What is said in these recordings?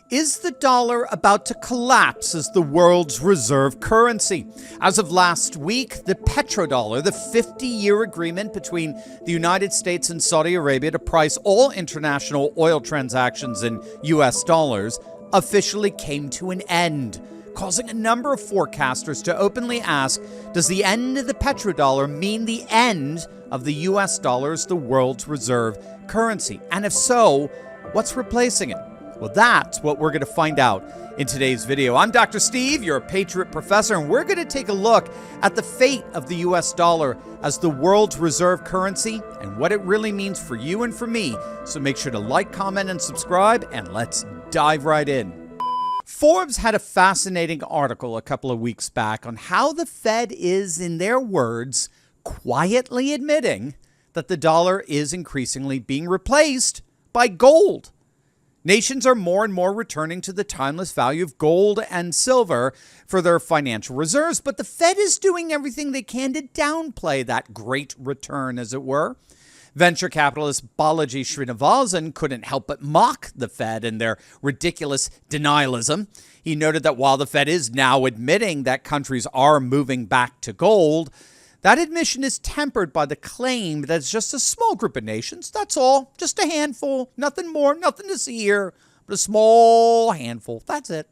Is the dollar about to collapse as the world's reserve currency? As of last week, the petrodollar, the 50-year agreement between the United States and Saudi Arabia to price all international oil transactions in US dollars, officially came to an end, causing a number of forecasters to openly ask, does the end of the petrodollar mean the end of the US dollar as the world's reserve currency? And if so, what's replacing it? Well, that's what we're going to find out in today's video. I'm Dr. Steve, you're a Patriot professor, and we're going to take a look at the fate of the US dollar as the world's reserve currency and what it really means for you and for me. So make sure to like, comment, and subscribe, and let's dive right in. Forbes had a fascinating article a couple of weeks back on how the Fed is, in their words, quietly admitting that the dollar is increasingly being replaced by gold. Nations are more and more returning to the timeless value of gold and silver for their financial reserves, but the Fed is doing everything they can to downplay that great return, as it were. Venture capitalist Balaji Srinivasan couldn't help but mock the Fed and their ridiculous denialism. He noted that while the Fed is now admitting that countries are moving back to gold, that admission is tempered by the claim that it's just a small group of nations. That's all. Just a handful. Nothing more. Nothing to see here. But a small handful. That's it.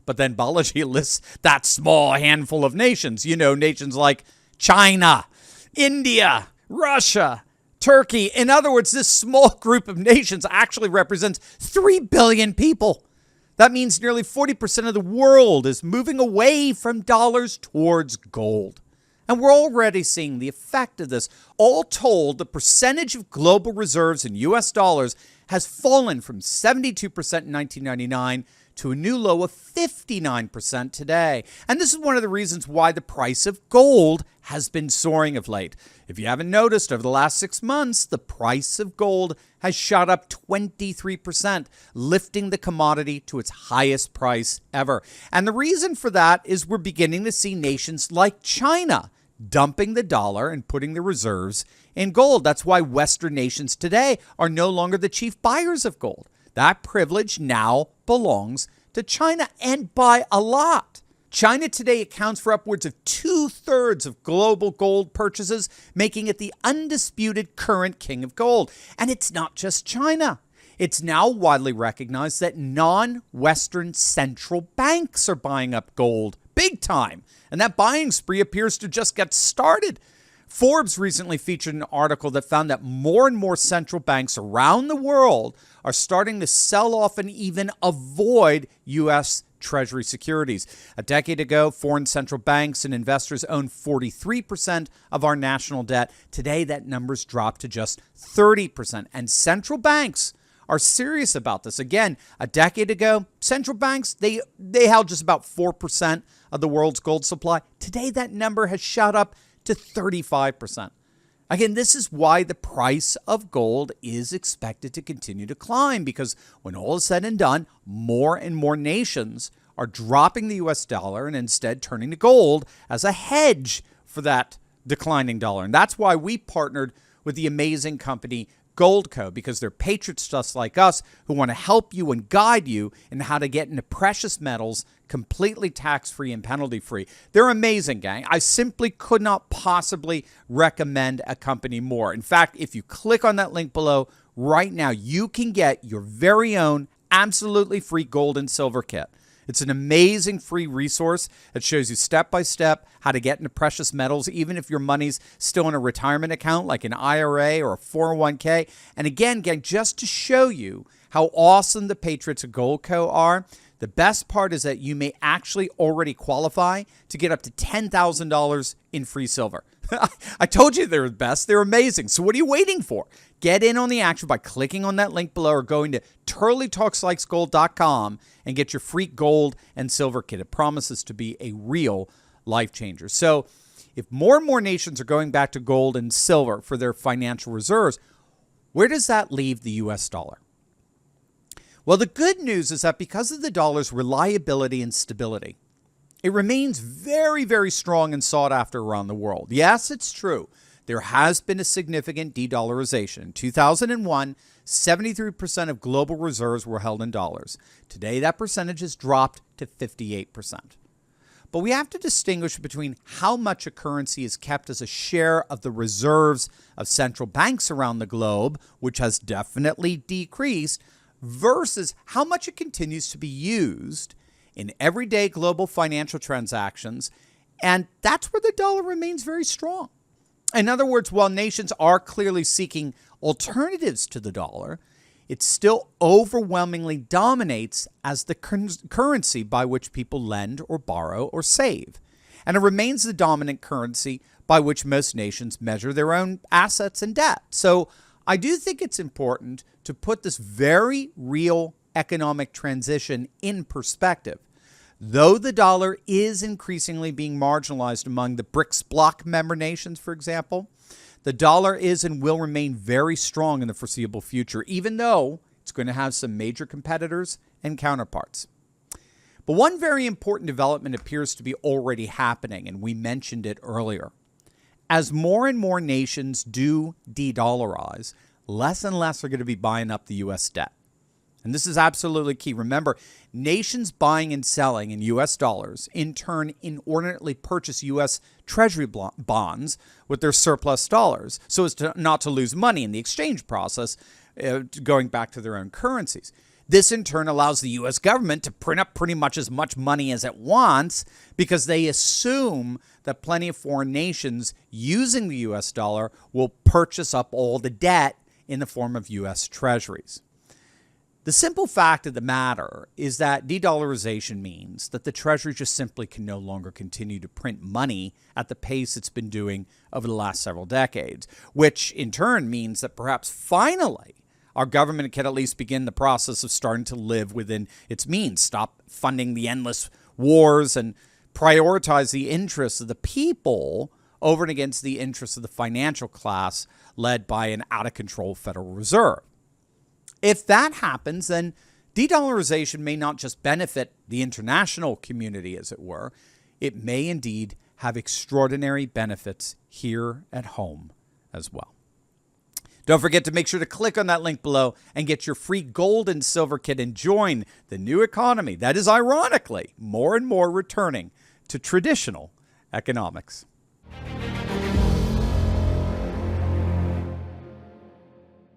But then Balaji lists that small handful of nations. You know, nations like China, India, Russia, Turkey. In other words, this small group of nations actually represents 3 billion people. That means nearly 40% of the world is moving away from dollars towards gold. And we're already seeing the effect of this. All told, the percentage of global reserves in US dollars has fallen from 72% in 1999 to a new low of 59% today. And this is one of the reasons why the price of gold has been soaring of late. If you haven't noticed, over the last 6 months, the price of gold has shot up 23%, lifting the commodity to its highest price ever. And the reason for that is we're beginning to see nations like China dumping the dollar and putting the reserves in gold. That's why Western nations today are no longer the chief buyers of gold. That privilege now belongs to China, and by a lot. China today accounts for upwards of 2/3 of global gold purchases, making it the undisputed current king of gold. And it's not just China. It's now widely recognized that non-Western central banks are buying up gold big time. And that buying spree appears to just get started. Forbes recently featured an article that found that more and more central banks around the world are starting to sell off and even avoid U.S. Treasury securities. A decade ago, foreign central banks and investors owned 43% of our national debt. Today, that number's dropped to just 30%. And central banks are serious about this. Again, a decade ago, central banks, they held just about 4% of the world's gold supply. Today, that number has shot up to 35%. Again, this is why the price of gold is expected to continue to climb, because when all is said and done, more and more nations are dropping the US dollar and instead turning to gold as a hedge for that declining dollar. And that's why we partnered with the amazing company Goldco, because they're patriots just like us who want to help you and guide you in how to get into precious metals completely tax-free and penalty-free. They're amazing, gang. I simply could not possibly recommend a company more. In fact, if you click on that link below right now, you can get your very own absolutely free gold and silver kit. It's an amazing free resource that shows you step-by-step how to get into precious metals, even if your money's still in a retirement account like an IRA or a 401k. And again, gang, just to show you how awesome the Patriots of Goldco are, the best part is that you may actually already qualify to get up to $10,000 in free silver. I told you they're the best. They're amazing. So what are you waiting for? Get in on the action by clicking on that link below or going to turleytalkslikesgold.com and get your free gold and silver kit. It promises to be a real life changer. So if more and more nations are going back to gold and silver for their financial reserves, where does that leave the US dollar? Well, the good news is that because of the dollar's reliability and stability, it remains very, very strong and sought after around the world. Yes, it's true. There has been a significant de-dollarization. In 2001, 73% of global reserves were held in dollars. Today, that percentage has dropped to 58%. But we have to distinguish between how much a currency is kept as a share of the reserves of central banks around the globe, which has definitely decreased, versus how much it continues to be used in everyday global financial transactions. And that's where the dollar remains very strong. In other words, while nations are clearly seeking alternatives to the dollar, it still overwhelmingly dominates as the currency by which people lend or borrow or save. And it remains the dominant currency by which most nations measure their own assets and debt. So I do think it's important to put this very real economic transition in perspective. Though the dollar is increasingly being marginalized among the BRICS bloc member nations, for example, the dollar is and will remain very strong in the foreseeable future, even though it's going to have some major competitors and counterparts. But one very important development appears to be already happening, and we mentioned it earlier. As more and more nations do de-dollarize, less and less are going to be buying up the U.S. debt. And this is absolutely key. Remember, nations buying and selling in U.S. dollars in turn inordinately purchase U.S. Treasury bonds with their surplus dollars so as to not to lose money in the exchange process, going back to their own currencies. This in turn allows the U.S. government to print up pretty much as much money as it wants because they assume that plenty of foreign nations using the U.S. dollar will purchase up all the debt in the form of U.S. treasuries. The simple fact of the matter is that de-dollarization means that the Treasury just simply can no longer continue to print money at the pace it's been doing over the last several decades, which in turn means that perhaps finally our government can at least begin the process of starting to live within its means, stop funding the endless wars, and prioritize the interests of the people over and against the interests of the financial class led by an out-of-control Federal Reserve. If that happens, then de-dollarization may not just benefit the international community, as it were. It may indeed have extraordinary benefits here at home as well. Don't forget to make sure to click on that link below and get your free gold and silver kit and join the new economy that is ironically more and more returning to traditional economics.